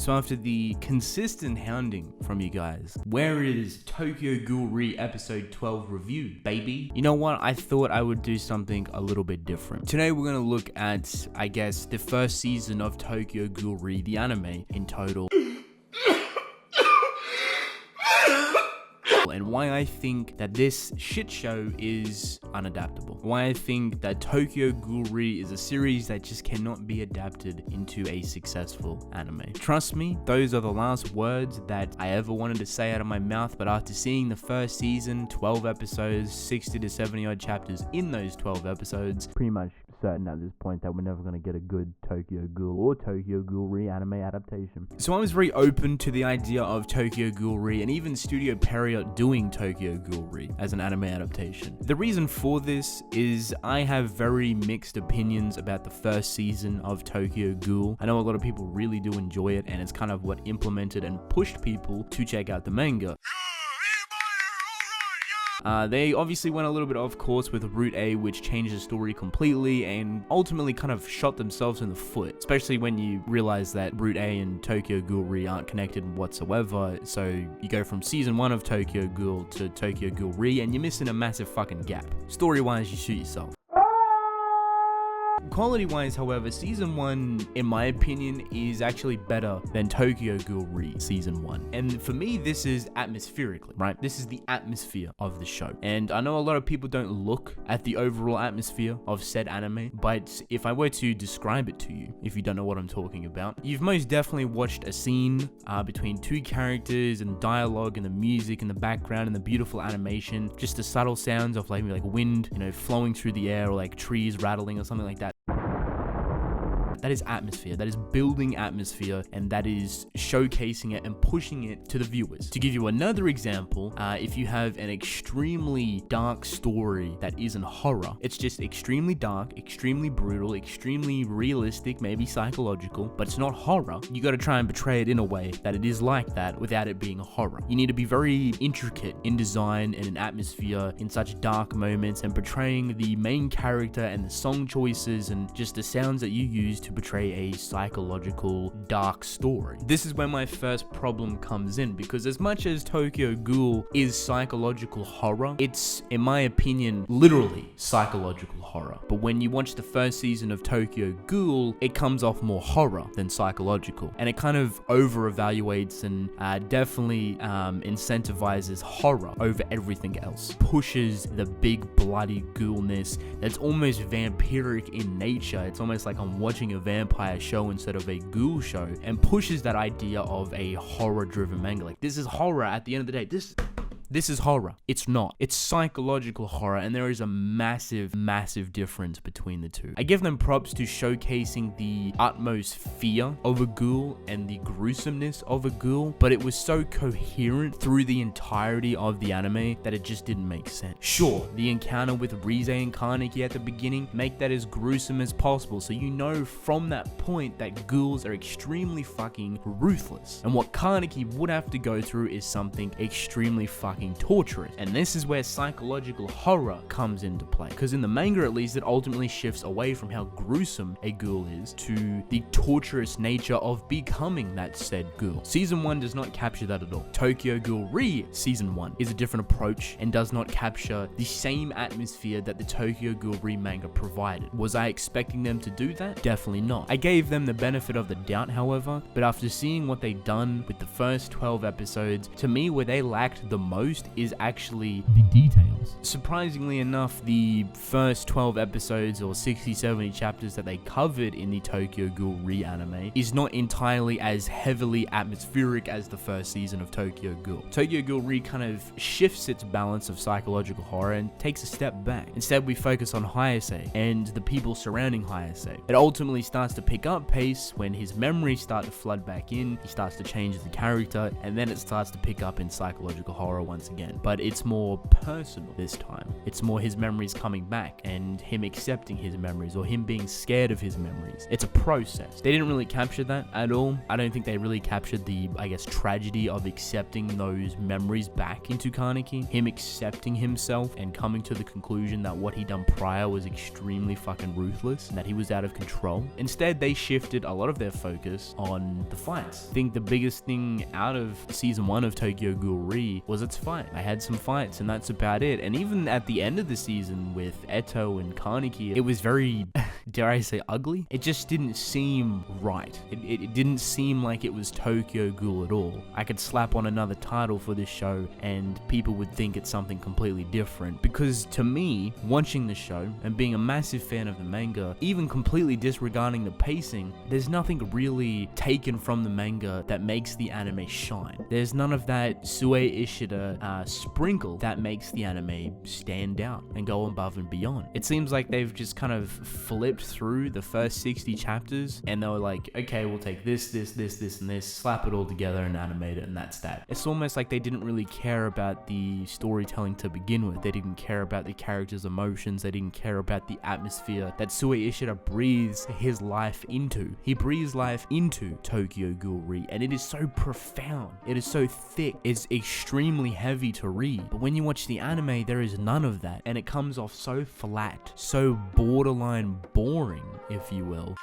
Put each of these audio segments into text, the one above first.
So after the consistent hounding from you guys, where is Tokyo Ghoul episode 12 review, baby? You know what? I thought I would do something a little bit different. Today we're gonna look at, I guess, the first season of Tokyo Ghoul, the anime in total. And why I think that this shit show is unadaptable. Why I think that Tokyo Ghoul is a series that just cannot be adapted into a successful anime. Trust me, those are the last words that I ever wanted to say out of my mouth, but after seeing the first season, 12 episodes, 60 to 70 odd chapters in those 12 episodes, pretty much certain at this point that we're never going to get a good Tokyo Ghoul or Tokyo Ghoul anime adaptation. So I was very open to the idea of Tokyo Ghoul and even Studio Period doing Tokyo Ghoul as an anime adaptation. The reason for this is I have very mixed opinions about the first season of Tokyo Ghoul. I know a lot of people really do enjoy it, and it's kind of what implemented and pushed people to check out the manga. They obviously went a little bit off course with Route A, which changed the story completely and ultimately kind of shot themselves in the foot, especially when you realize that Route A and Tokyo Ghoul aren't connected whatsoever. So you go from season 1 of Tokyo Ghoul to Tokyo Ghoul and you're missing a massive fucking gap. Story-wise, you shoot yourself. Quality-wise, however, Season 1, in my opinion, is actually better than Tokyo Ghoul Season 1. And for me, this is atmospherically, right? This is the atmosphere of the show. And I know a lot of people don't look at the overall atmosphere of said anime, but if I were to describe it to you, if you don't know what I'm talking about, you've most definitely watched a scene between two characters and dialogue and the music in the background and the beautiful animation, just the subtle sounds of like wind, flowing through the air, or like trees rattling or something like that. That is atmosphere, that is building atmosphere, and that is showcasing it and pushing it to the viewers. To give you another example, if you have an extremely dark story that isn't horror, it's just extremely dark, extremely brutal, extremely realistic, maybe psychological, but it's not horror. You gotta try and portray it in a way that it is like that without it being horror. You need to be very intricate in design and in atmosphere in such dark moments, and portraying the main character and the song choices and just the sounds that you use to portray a psychological dark story. This is where my first problem comes in, because as much as Tokyo Ghoul is psychological horror, it's, in my opinion, literally psychological horror. But when you watch the first season of Tokyo Ghoul, it comes off more horror than psychological, and it kind of over-evaluates and definitely incentivizes horror over everything else. Pushes the big bloody ghoulness that's almost vampiric in nature. It's almost like I'm watching a vampire show instead of a ghoul show, and pushes that idea of a horror driven manga. Like, this is horror at the end of the day. This is horror. It's not. It's psychological horror, and there is a massive, massive difference between the two. I give them props to showcasing the utmost fear of a ghoul and the gruesomeness of a ghoul, but it was so coherent through the entirety of the anime that it just didn't make sense. Sure, the encounter with Rize and Kaneki at the beginning, make that as gruesome as possible, so you know from that point that ghouls are extremely fucking ruthless, and what Kaneki would have to go through is something extremely fucking torturous. And this is where psychological horror comes into play, because in the manga at least, it ultimately shifts away from how gruesome a ghoul is to the torturous nature of becoming that said ghoul. Season 1 does not capture that at all. Tokyo Ghoul Season 1 is a different approach and does not capture the same atmosphere that the Tokyo Ghoul manga provided. Was I expecting them to do that? Definitely not. I gave them the benefit of the doubt, however, but after seeing what they've done with the first 12 episodes, to me, where they lacked the most is actually the details. Surprisingly enough, the first 12 episodes or 60-70 chapters that they covered in the Tokyo Ghoul anime is not entirely as heavily atmospheric as the first season of Tokyo Ghoul. Tokyo Ghoul kind of shifts its balance of psychological horror and takes a step back. Instead, we focus on Hayase and the people surrounding Hayase. It ultimately starts to pick up pace when his memories start to flood back in, he starts to change as a character, and then it starts to pick up in psychological horror once once again, but it's more personal this time. It's more his memories coming back and him accepting his memories, or him being scared of his memories. It's a process. They didn't really capture that at all. I don't think they really captured the, I guess, tragedy of accepting those memories back into Kaneki. Him accepting himself and coming to the conclusion that what he done prior was extremely fucking ruthless and that he was out of control. Instead, they shifted a lot of their focus on the fights. I think the biggest thing out of season 1 of Tokyo Ghoul Re was its fight. I had some fights and that's about it. And even at the end of the season with Eto and Kaneki, it was very, dare I say, ugly. It just didn't seem right. It didn't seem like it was Tokyo Ghoul at all. I could slap on another title for this show and people would think it's something completely different, because to me, watching the show and being a massive fan of the manga, even completely disregarding the pacing, there's nothing really taken from the manga that makes the anime shine. There's none of that Sue Ishida sprinkle that makes the anime stand out and go above and beyond. It seems like they've just kind of flipped through the first 60 chapters and they were like, okay, we'll take this, and this, slap it all together and animate it, and that's that. It's almost like they didn't really care about the storytelling to begin with. They didn't care about the characters' emotions. They didn't care about the atmosphere that Sue Ishida breathes his life into. He breathes life into Tokyo Ghoul Re, and it is so profound. It is so thick. It's extremely heavy to read. But when you watch the anime, there is none of that, and it comes off so flat, so borderline boring, if you will,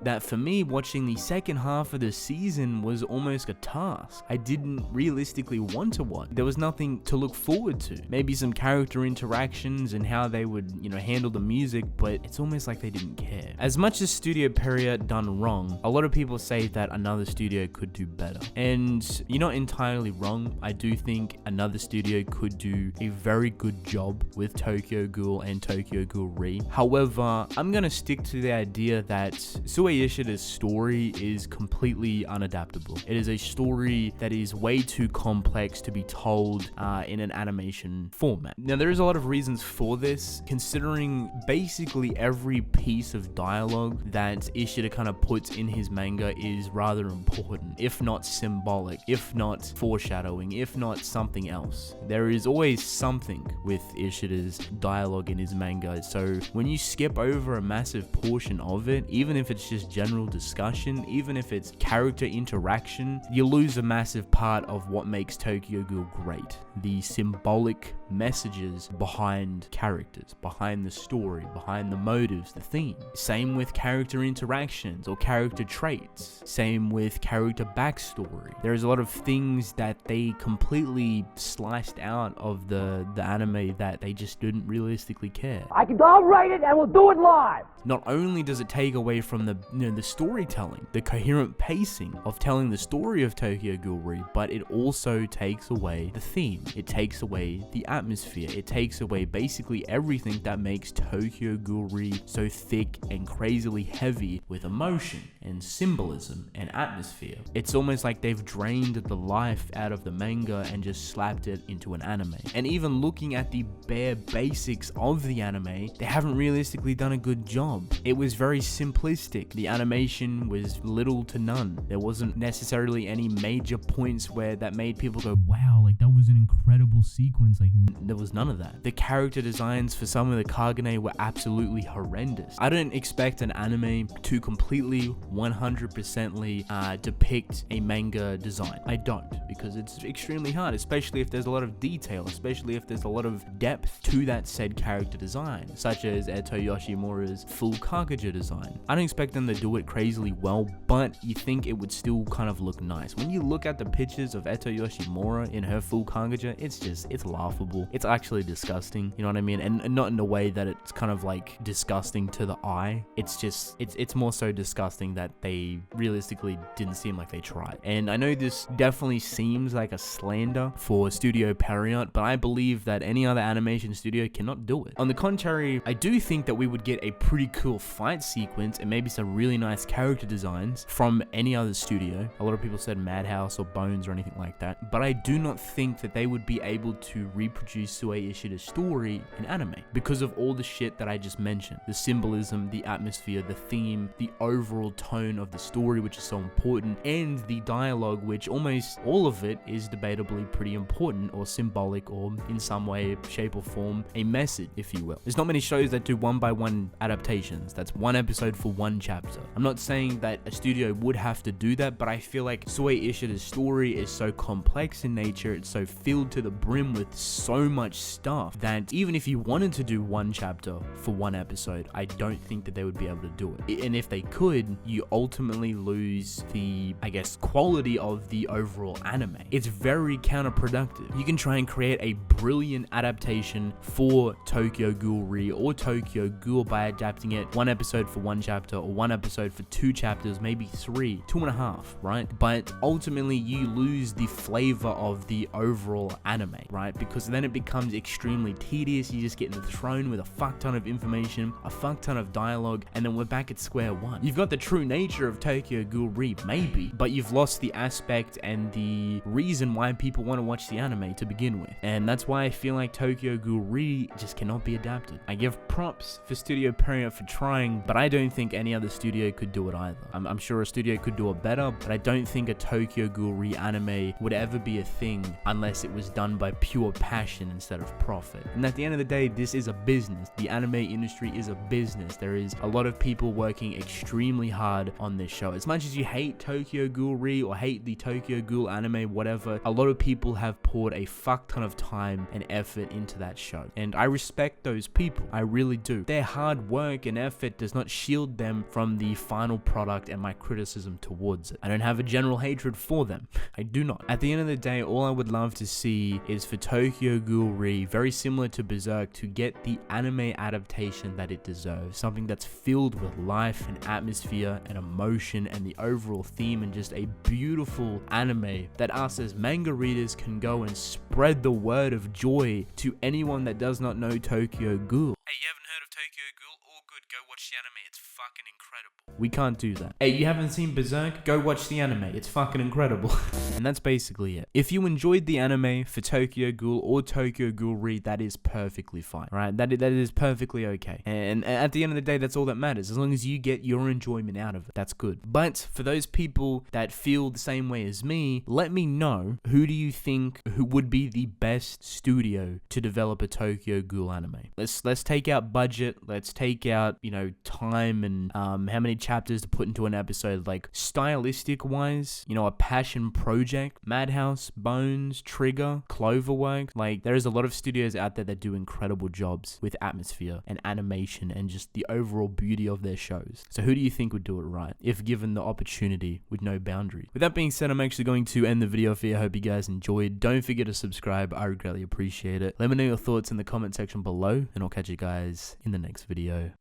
that for me, watching the second half of the season was almost a task. I didn't realistically want to watch. There was nothing to look forward to. Maybe some character interactions and how they would, handle the music, but it's almost like they didn't care. As much as Studio Peria done wrong, a lot of people say that another studio could do better. And you're not entirely wrong. I do think another studio could do a very good job with Tokyo Ghoul and Tokyo Ghoul Re. However, I'm gonna stick to the idea that Sue Ishida's story is completely unadaptable. It is a story that is way too complex to be told in an animation format. Now, there is a lot of reasons for this, considering basically every piece of dialogue that Ishida kind of puts in his manga is rather important, if not symbolic, if not foreshadowing, if not something else. There is always something with Ishida's dialogue in his manga, so when you skip over a massive portion of it, even if it's just general discussion, even if it's character interaction, you lose a massive part of what makes Tokyo Ghoul great. The symbolic messages behind characters, behind the story, behind the motives, the theme. Same with character interactions or character traits. Same with character backstory. There's a lot of things that they completely sliced out of the anime that they just didn't realistically care. I'll write it and we'll do it live. Not only does it take away from the storytelling, the coherent pacing of telling the story of Tokyo Ghoul Re, but it also takes away the theme. It takes away the atmosphere. It takes away basically everything that makes Tokyo Ghoul Re so thick and crazily heavy with emotion and symbolism and atmosphere. It's almost like they've drained the life out of the manga and just slapped it into an anime. And even looking at the bare basics of the anime, they haven't realistically done a good job. It was very simplistic. The animation was little to none. There wasn't necessarily any major points where that made people go, wow, like that was an incredible sequence. Like there was none of that. The character designs for some of the Kagane were absolutely horrendous. I don't expect an anime to completely 100% depict a manga design. I don't, because it's extremely hard, especially if there's a lot of detail, especially if there's a lot of depth to that said character design, such as Eto Yoshimura's full Kagura design. I don't expect them to do it crazily well, but you think it would still kind of look nice. When you look at the pictures of Eto Yoshimura in her full Kagura, it's laughable. It's actually disgusting, you know what I mean? And not in a way that it's kind of like disgusting to the eye. It's just, it's more so disgusting that they realistically didn't seem like they tried. And I know this definitely seems like a slander for Studio Period, but I believe that any other animation studio cannot do it. On the contrary, I do think that we would get a pretty cool fight sequence and maybe some really nice character designs from any other studio. A lot of people said Madhouse or Bones or anything like that, but I do not think that they would be able to reproduce Sue Ishida's story in anime because of all the shit that I just mentioned. The symbolism, the atmosphere, the theme, the overall tone of the story, which is so important, and the dialogue, which almost all of it is debatably pretty important or symbolic or in some way, shape or form, a message, if you will. There's not many shows that do one-by-one adaptations. That's one episode for one chapter. I'm not saying that a studio would have to do that, but I feel like Sue Ishida's story is so complex in nature, it's so filled to the brim with so much stuff that even if you wanted to do one chapter for one episode, I don't think that they would be able to do it. And if they could, you ultimately lose the, I guess, quality of the overall anime. It's very counterproductive. You can try and create a brilliant adaptation for Tokyo Ghoul Re or Tokyo Ghoul by adapting it one episode for one chapter or one episode for two chapters, maybe three, 2.5, right? But ultimately you lose the flavor of the overall anime, right? Because then it becomes extremely tedious. You just get thrown with a fuck ton of information, a fuck ton of dialogue, and then we're back at square one. You've got the true nature of Tokyo Ghoul Re, maybe, but you've lost the aspect and the reason why people want to watch the anime to begin with. And that's why I feel like Tokyo Ghoul Re just cannot be adapted. I give props for Studio Pierrot for trying, but I don't think any other studio could do it either. I'm sure a studio could do it better, but I don't think a Tokyo Ghoul Re anime would ever be a thing unless it was done by pure passion instead of profit. And at the end of the day, this is a business. The anime industry is a business. There is a lot of people working extremely hard on this show. As much as you hate Tokyo Ghoul Re or hate the Tokyo Ghoul anime, whatever, a lot of people have poured a fuck ton of time and effort into that show. And I respect those people. I really do. Their hard work and effort does not shield them from the final product and my criticism towards it. I don't have a general hatred for them. I do not. At the end of the day, all I would love to see is for Tokyo Ghoul Re, very similar to Berserk, to get the anime adaptation that it deserves. Something that's filled with life and atmosphere and emotion and the overall theme, and just a beautiful anime that us as manga readers can go and spread the word of joy to anyone that does not know Tokyo Ghoul. Hey, you haven't heard of Tokyo Ghoul? All good, go watch the anime, it's fucking incredible. We can't do that. Hey, you haven't seen Berserk? Go watch the anime, it's fucking incredible. And that's basically it. If you enjoyed the anime for Tokyo Ghoul or Tokyo Ghoul Re, that is perfectly fine, right? That is perfectly okay. And at the end of the day, that's all that matters. As long as you get your enjoyment out of it, that's good. But for those people that feel the same way as me, let me know, who do you think who would be the best studio to develop a Tokyo Ghoul anime? Let's take out budget, let's take out, time and how many chapters to put into an episode. Like, stylistic wise, a passion project, Madhouse, Bones, Trigger, Cloverworks, like there is a lot of studios out there that do incredible jobs with atmosphere and animation and just the overall beauty of their shows. So who do you think would do it right if given the opportunity with no boundaries? With that being said, I'm actually going to end the video for you. I hope you guys enjoyed. Don't forget to subscribe, I would greatly appreciate it. Let me know your thoughts in the comment section below, and I'll catch you guys in the next video.